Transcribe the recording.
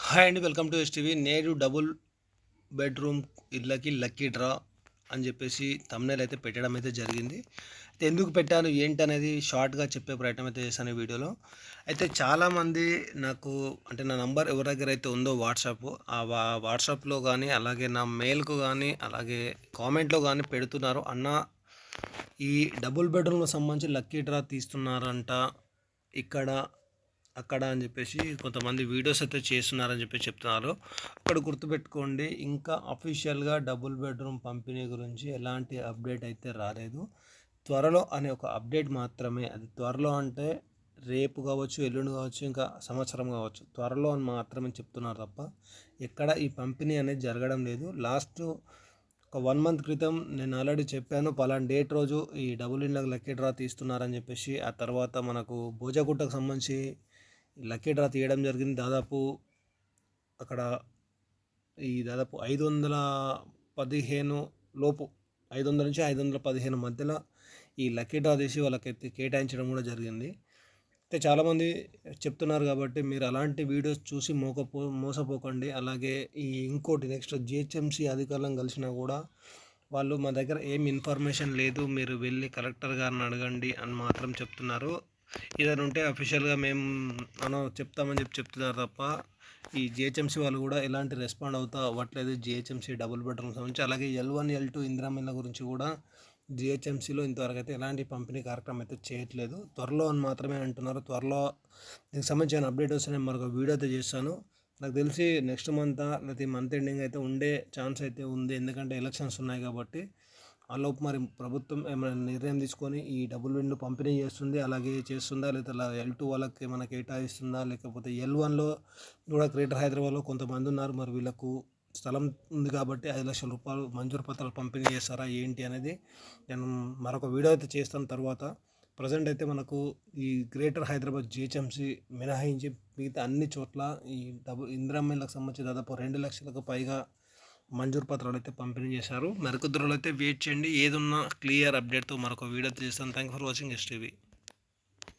Hi అండి, welcome to STV. నేడు double bedroom ఇళ్ళకి లక్కీ డ్రా అని చెప్పేసి thumbnail అయితే పెట్టడం అయితే జరిగింది. అయితే ఎందుకు పెట్టాను ఏంటనేది షార్ట్గా చెప్పే ప్రయత్నం అయితే చేశాను ఈ వీడియోలో. అయితే చాలామంది నాకు అంటే నా నంబర్ ఎవరి దగ్గర అయితే ఉందో వాట్సాప్, ఆ వాట్సాప్లో కానీ అలాగే నా మెయిల్కు కానీ అలాగే కామెంట్లో కానీ పెడుతున్నారు, అన్న ఈ డబుల్ బెడ్రూమ్కి సంబంధించి లక్కీ డ్రా తీస్తున్నారంట ఇక్కడ అక్కడ అని చెప్పేసి కొంతమంది వీడియోస్ అయితే చేస్తున్నారని చెప్పి చెప్తున్నారు. అక్కడ గుర్తుపెట్టుకోండి, ఇంకా అఫీషియల్గా డబుల్ బెడ్రూమ్ పంపిణీ గురించి ఎలాంటి అప్డేట్ అయితే రాలేదు. త్వరలో అనే ఒక అప్డేట్ మాత్రమే. అది త్వరలో అంటే రేపు కావచ్చు, ఎల్లుండి కావచ్చు, ఇంకా సంవత్సరం కావచ్చు. త్వరలో అని మాత్రమే చెప్తున్నారు తప్ప ఎక్కడ ఈ పంపిణీ అనేది జరగడం లేదు. లాస్ట్ ఒక 1 మంత్ క్రితం నేను ఆల్రెడీ చెప్పాను, పలానా డేట్ రోజు ఈ డబుల్ ఇండ్లకు లక్కీ డ్రా తీస్తున్నారని చెప్పేసి. ఆ తర్వాత మనకు భోజగుట్టకు సంబంధించి లక్కీ డ్రా తీయడం జరిగింది. దాదాపు అక్కడ దాదాపు 515 లోపు, 500 నుంచి 515 మధ్యలో ఈ లక్కీ డ్రా తీసి వాళ్ళకైతే కేటాయించడం కూడా జరిగింది. అయితే చాలామంది చెప్తున్నారు కాబట్టి మీరు అలాంటి వీడియోస్ చూసి మోసపోకండి. అలాగే ఇంకోటి నెక్స్ట్ జిహెచ్ఎంసీ అధికారులను కలిసినా కూడా వాళ్ళు మా దగ్గర ఏం ఇన్ఫర్మేషన్ లేదు, మీరు వెళ్ళి కలెక్టర్ గారిని అడగండి అని మాత్రం చెప్తున్నారు. ఏదైనా ఉంటే అఫీషియల్గా మేము చెప్తామని చెప్తున్నారు తప్ప ఈ జిహెచ్ఎంసీ వాళ్ళు కూడా ఎలాంటి రెస్పాండ్ అవ్వట్లేదు. జిహెచ్ఎంసీ డబుల్ బెడ్రూమ్ సంబంధించి అలాగే L1 L2 ఇందిరామిళ్ళ గురించి కూడా జిహెచ్ఎంసీలో ఇంతవరకు అయితే ఎలాంటి పంపిణీ కార్యక్రమం అయితే చేయట్లేదు. త్వరలో అని మాత్రమే అంటున్నారు. త్వరలో దీనికి సంబంధించిన అప్డేట్ వస్తే నేను మరొక వీడియో అయితే చేస్తాను. నాకు తెలిసి నెక్స్ట్ మంత్ లేకపోతే మంత్ ఎండింగ్ అయితే ఉండే ఛాన్స్ అయితే ఉంది, ఎందుకంటే ఎలక్షన్స్ ఉన్నాయి కాబట్టి. ఆలోపు మరి ప్రభుత్వం ఏమైనా నిర్ణయం తీసుకొని ఈ డబుల్ విండ్లు పంపిణీ చేస్తుంది, అలాగే చేస్తుందా, లేదా L2 వాళ్ళకి ఏమైనా కేటాయిస్తుందా, లేకపోతే L1లో కూడా గ్రేటర్ హైదరాబాద్లో కొంతమంది ఉన్నారు, మరి వీళ్ళకు స్థలం ఉంది కాబట్టి 5 లక్షల రూపాయలు మంజూరు పత్రాలు పంపిణీ చేస్తారా ఏంటి అనేది నేను మరొక వీడియో అయితే చేస్తాను తర్వాత. ప్రజెంట్ అయితే మనకు ఈ గ్రేటర్ హైదరాబాద్ జిహెచ్ఎంసీ మినహాయించి మిగతా అన్ని చోట్ల ఈ ఇందిరమ్మలకు సంబంధించి దాదాపు 2 లక్షలకు పైగా మంజూరు పత్రాలు అయితే పంపిణీ చేశారు. మరికొద్ది రోజులు అయితే వెయిట్ చేయండి. ఏదున్నా క్లియర్ అప్డేట్తో మరొక వీడియో చేస్తాను. Thank for watching STV.